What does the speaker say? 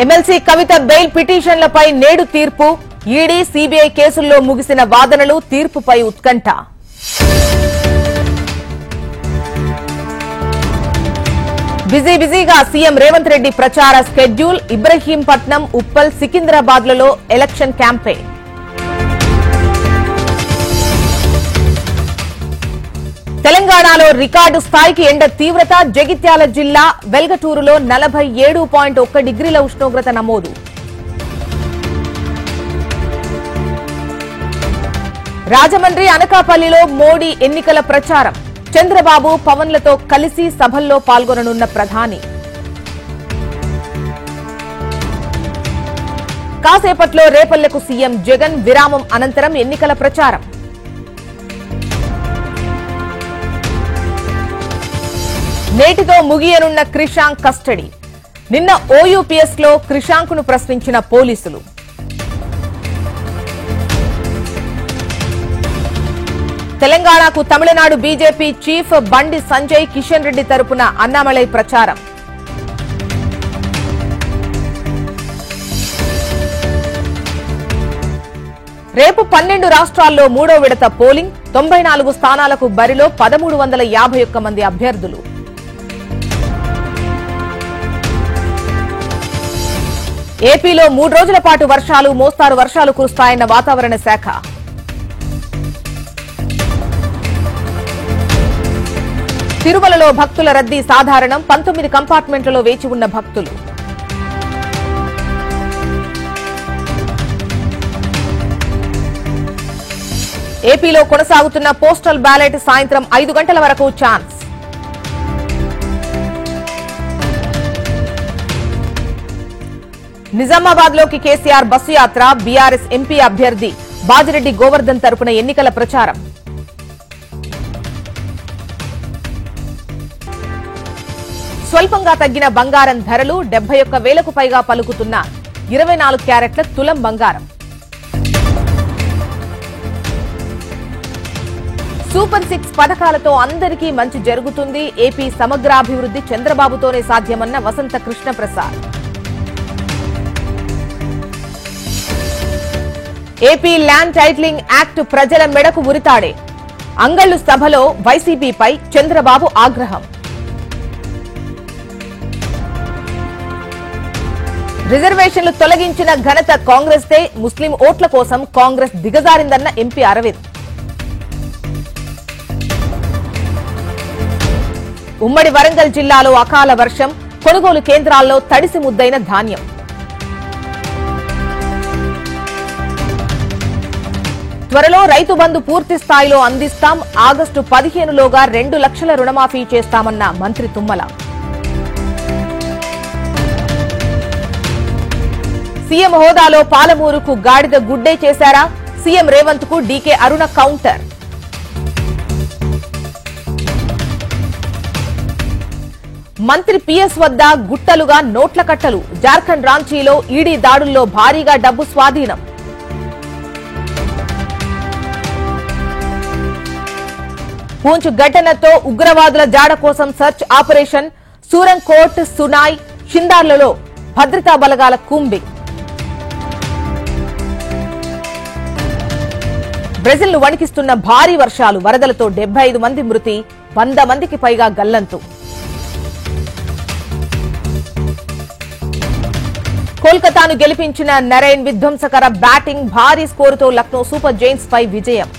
MLC కవిత bail పిటిషన్లపై నేడు తీర్పు. ED CBI కేసుల్లో ముగిసిన వాదనలు, తీర్పుపై ఉత్కంఠ. బిజీగా సీఎం రేవంత్ రెడ్డి ప్రచార స్కెడ్యూల్. ఇబ్రహీంపట్నం, ఉప్పల్, సికింద్రాబాద్లలో ఎలక్షన్ క్యాంపెయిన్. తెలంగాణలో రికార్డు స్థాయికి ఎండ తీవ్రత. జగిత్యాల జిల్లా వెల్గటూరులో 47.1 డిగ్రీల ఉష్ణోగ్రత నమోదు. రాజమండ్రి, అనకాపల్లిలో మోడీ ఎన్నికల ప్రచారం. చంద్రబాబు, పవన్లతో కలిసి సభల్లో పాల్గొననున్న ప్రధాని. కాసేపట్లో రేపల్లెకు సీఎం జగన్. విరామం అనంతరం ఎన్నికల ప్రచారం. నేటితో ముగియనున్న క్రిషాంక్ కస్టడీ. నిన్న ఓయూపీఎస్ లో క్రిషాంక్ ను ప్రశ్నించిన పోలీసులు. తెలంగాణకు తమిళనాడు బీజేపీ చీఫ్ బండి సంజయ్. కిషన్ రెడ్డి తరపున అన్నామలై ప్రచారం. రేపు 12 రాష్ట్రాల్లో మూడో విడత పోలింగ్. 94 స్థానాలకు బరిలో 1351 మంది అభ్యర్థులు. ఏపీలో 3 రోజుల పాటు వర్షాలు, మోస్తారు వర్షాలు కురుస్తాయన్న వాతావరణ శాఖ. తిరుమలలో భక్తుల రద్దీ సాధారణం. 19 కంపార్ట్మెంట్లలో వేచి ఉన్న భక్తులు. ఏపీలో కొనసాగుతున్న పోస్టల్ బ్యాలెట్. సాయంత్రం 5 గంటల వరకు ఛాన్స్. నిజామాబాద్ లోకి కేసీఆర్ బస్సు యాత్ర. బీఆర్ఎస్ ఎంపీ అభ్యర్థి బాజిరెడ్డి గోవర్ధన్ తరపున ఎన్నికల ప్రచారం. స్వల్పంగా తగ్గిన బంగారం ధరలు. 71,000కు పైగా పలుకుతున్న 24 క్యారెట్ల తులం బంగారం. సూపర్ 6 పథకాలతో అందరికీ మంచి జరుగుతుంది. ఏపీ సమగ్రాభివృద్ధి చంద్రబాబుతోనే సాధ్యమన్న Vasantha Krishnaprasad. AP land titling act ప్రజల మెడకు ఉరితాడే. అంగళ్లు సభలో వైసీపీపై చంద్రబాబు ఆగ్రహం. రిజర్వేషన్లు తొలగించిన ఘనత కాంగ్రెస్దే. ముస్లిం ఓట్ల కోసం కాంగ్రెస్ దిగజారిందన్న ఎంపీ అరవింద్. ఉమ్మడి వరంగల్ జిల్లాలో అకాల వర్షం. కొనుగోలు కేంద్రాల్లో తడిసి ముద్దైన ధాన్యం. త్వరలో రైతు బంధు పూర్తి స్థాయిలో అందిస్తాం. ఆగస్టు 15లోగా 2 లక్షల రుణమాఫీ చేస్తామన్న మంత్రి తుమ్మల. సీఎం హోదాలో పాలమూరుకు గాడిద గుడ్డే చేశారా? సీఎం రేవంత్ కు డీకే అరుణ కౌంటర్. మంత్రి పీఎస్ వద్ద గుట్టలుగా నోట్ల కట్టలు. జార్ఖండ్ రాంచీలో ఈడీ దాడుల్లో భారీగా డబ్బు స్వాధీనం. పూంచ్ ఘటనతో ఉగ్రవాదుల జాడ కోసం సర్చ్ ఆపరేషన్. సూరంకోట్, సునాయ్, షిందార్లలో భద్రతా బలగాల కూంబింగ్. బ్రెజిల్ ను వణికిస్తున్న భారీ వర్షాలు. వరదలతో 75 మంది మృతి, 100 మందికి పైగా గల్లంతు. కోల్కతాను గెలిపించిన నరైన్. విధ్వంసకర బ్యాటింగ్, భారీ స్కోరుతో లక్నో సూపర్ జైంట్స్ పై విజయం.